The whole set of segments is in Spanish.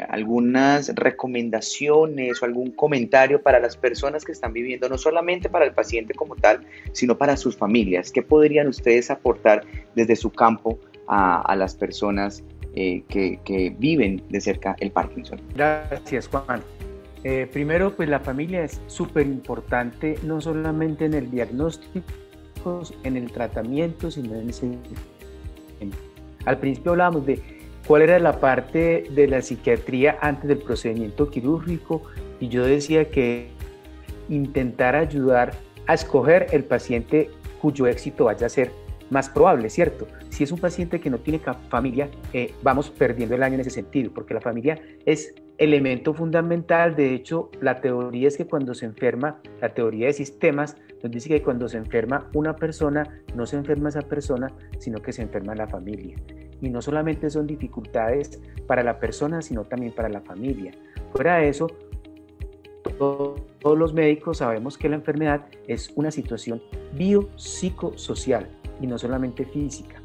algunas recomendaciones o algún comentario para las personas que están viviendo, no solamente para el paciente como tal, sino para sus familias. ¿Qué podrían ustedes aportar desde su campo a las personas que viven de cerca el Parkinson? Gracias, Juan. Primero, pues la familia es súper importante, no solamente en el diagnóstico, en el tratamiento, sino en el seguimiento. Al principio hablábamos de cuál era la parte de la psiquiatría antes del procedimiento quirúrgico y yo decía que intentar ayudar a escoger el paciente cuyo éxito vaya a ser más probable, ¿cierto? Si es un paciente que no tiene familia, vamos perdiendo el año en ese sentido, porque la familia es elemento fundamental. De hecho, la teoría es que cuando se enferma, la teoría de sistemas nos dice que cuando se enferma una persona, no se enferma esa persona, sino que se enferma la familia. Y no solamente son dificultades para la persona, sino también para la familia. Fuera de eso, todos los médicos sabemos que la enfermedad es una situación biopsicosocial y no solamente física.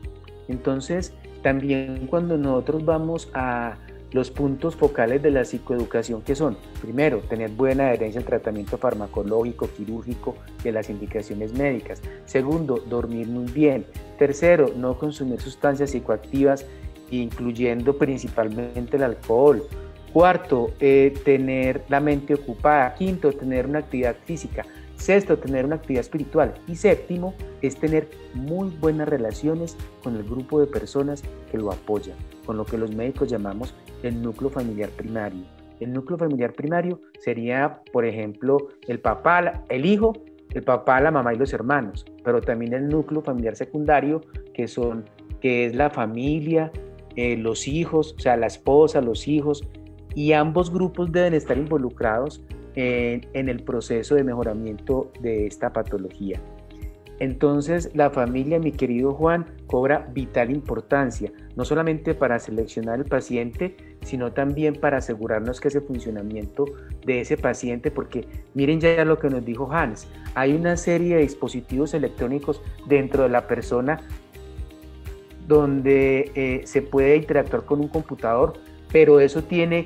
Entonces, también cuando nosotros vamos a los puntos focales de la psicoeducación, que son, primero, tener buena adherencia al tratamiento farmacológico, quirúrgico, de las indicaciones médicas. Segundo, dormir muy bien. Tercero, no consumir sustancias psicoactivas, incluyendo principalmente el alcohol. Cuarto, tener la mente ocupada. Quinto, tener una actividad física. Sexto, tener una actividad espiritual. Y séptimo, es tener muy buenas relaciones con el grupo de personas que lo apoyan, con lo que los médicos llamamos el núcleo familiar primario. El núcleo familiar primario sería, por ejemplo, el papá, el hijo, el papá, la mamá y los hermanos, pero también el núcleo familiar secundario, que es la familia, los hijos, o sea, la esposa, los hijos, y ambos grupos deben estar involucrados en el proceso de mejoramiento de esta patología. Entonces, la familia, mi querido Juan, cobra vital importancia, no solamente para seleccionar el paciente, sino también para asegurarnos que ese funcionamiento de ese paciente, porque miren ya lo que nos dijo Hans, hay una serie de dispositivos electrónicos dentro de la persona donde se puede interactuar con un computador, pero eso tiene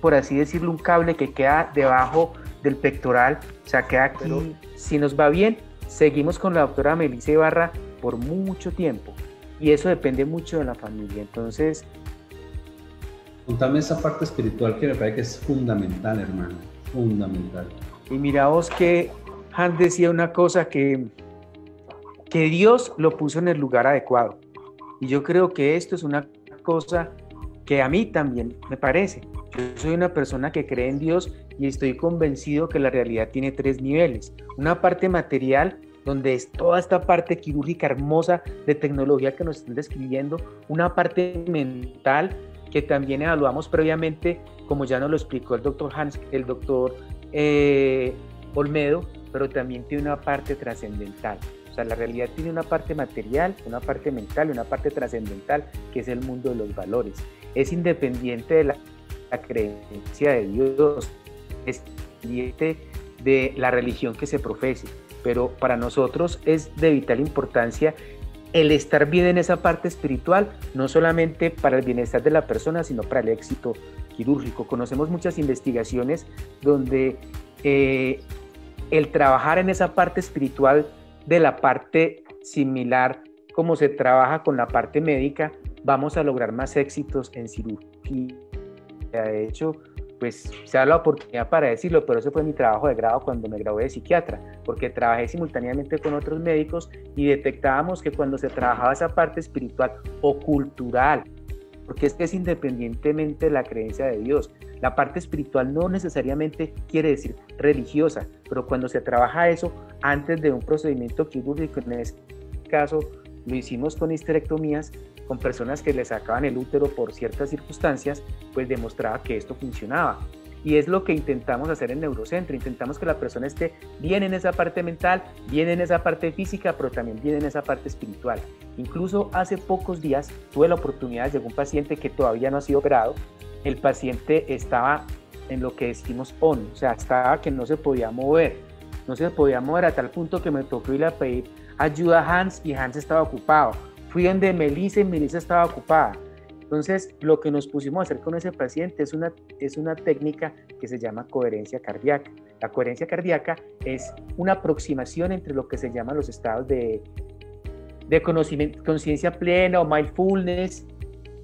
por así decirlo, un cable que queda debajo del pectoral, o sea, queda aquí. Pero si nos va bien, seguimos con la doctora Melissa Ibarra por mucho tiempo, y eso depende mucho de la familia. Entonces, contame esa parte espiritual que me parece que es fundamental, hermano, fundamental. Y mira vos que Hans decía una cosa, que Dios lo puso en el lugar adecuado, y yo creo que esto es una cosa que a mí también me parece. Yo soy una persona que cree en Dios y estoy convencido que la realidad tiene tres niveles. Una parte material, donde es toda esta parte quirúrgica hermosa de tecnología que nos están describiendo. Una parte mental, que también evaluamos previamente, como ya nos lo explicó el doctor Olmedo, pero también tiene una parte trascendental. O sea, la realidad tiene una parte material, una parte mental y una parte trascendental, que es el mundo de los valores. Es independiente de la creencia de Dios, es independiente de la religión que se profese, pero para nosotros es de vital importancia el estar bien en esa parte espiritual, no solamente para el bienestar de la persona, sino para el éxito quirúrgico. Conocemos muchas investigaciones donde el trabajar en esa parte espiritual de la parte similar como se trabaja con la parte médica, vamos a lograr más éxitos en cirugía. De hecho, pues se da la oportunidad para decirlo, pero ese fue mi trabajo de grado cuando me gradué de psiquiatra, porque trabajé simultáneamente con otros médicos y detectábamos que cuando se trabajaba esa parte espiritual o cultural, porque es independientemente de la creencia de Dios, la parte espiritual no necesariamente quiere decir religiosa, pero cuando se trabaja eso antes de un procedimiento quirúrgico, en este caso lo hicimos con histerectomías, con personas que le sacaban el útero por ciertas circunstancias, pues demostraba que esto funcionaba. Y es lo que intentamos hacer en Neurocentro, intentamos que la persona esté bien en esa parte mental, bien en esa parte física, pero también bien en esa parte espiritual. Incluso hace pocos días tuve la oportunidad, llegó un paciente que todavía no ha sido operado, el paciente estaba en lo que decimos on, o sea, estaba que no se podía mover a tal punto que me tocó ir a pedir ayuda a Hans y Hans estaba ocupado. Fui donde Melissa y Melissa estaba ocupada. Entonces, lo que nos pusimos a hacer con ese paciente es una técnica que se llama coherencia cardíaca. La coherencia cardíaca es una aproximación entre lo que se llaman los estados de conocimiento, conciencia plena o mindfulness,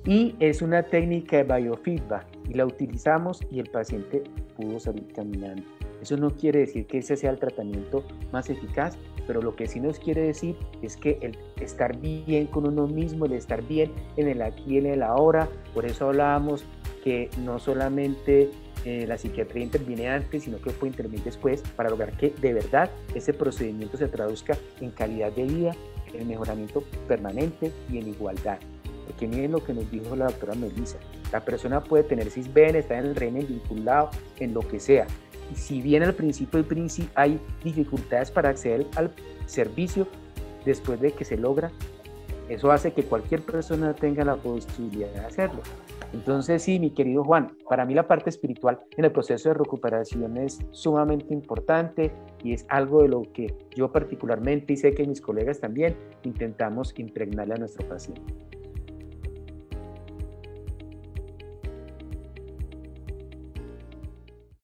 y es una técnica de biofeedback y la utilizamos y el paciente pudo salir caminando. Eso no quiere decir que ese sea el tratamiento más eficaz, pero lo que sí nos quiere decir es que el estar bien con uno mismo, el estar bien en el aquí y en el ahora. Por eso hablábamos que no solamente la psiquiatría interviene antes, sino que puede intervenir después para lograr que de verdad ese procedimiento se traduzca en calidad de vida, en mejoramiento permanente y en igualdad. Porque miren lo que nos dijo la doctora Melissa, la persona puede tener cisben, estar en el régimen vinculado, en lo que sea. Y si bien al principio hay dificultades para acceder al servicio, después de que se logra, eso hace que cualquier persona tenga la posibilidad de hacerlo. Entonces sí, mi querido Juan, para mí la parte espiritual en el proceso de recuperación es sumamente importante y es algo de lo que yo particularmente, y sé que mis colegas también, intentamos impregnarle a nuestro paciente.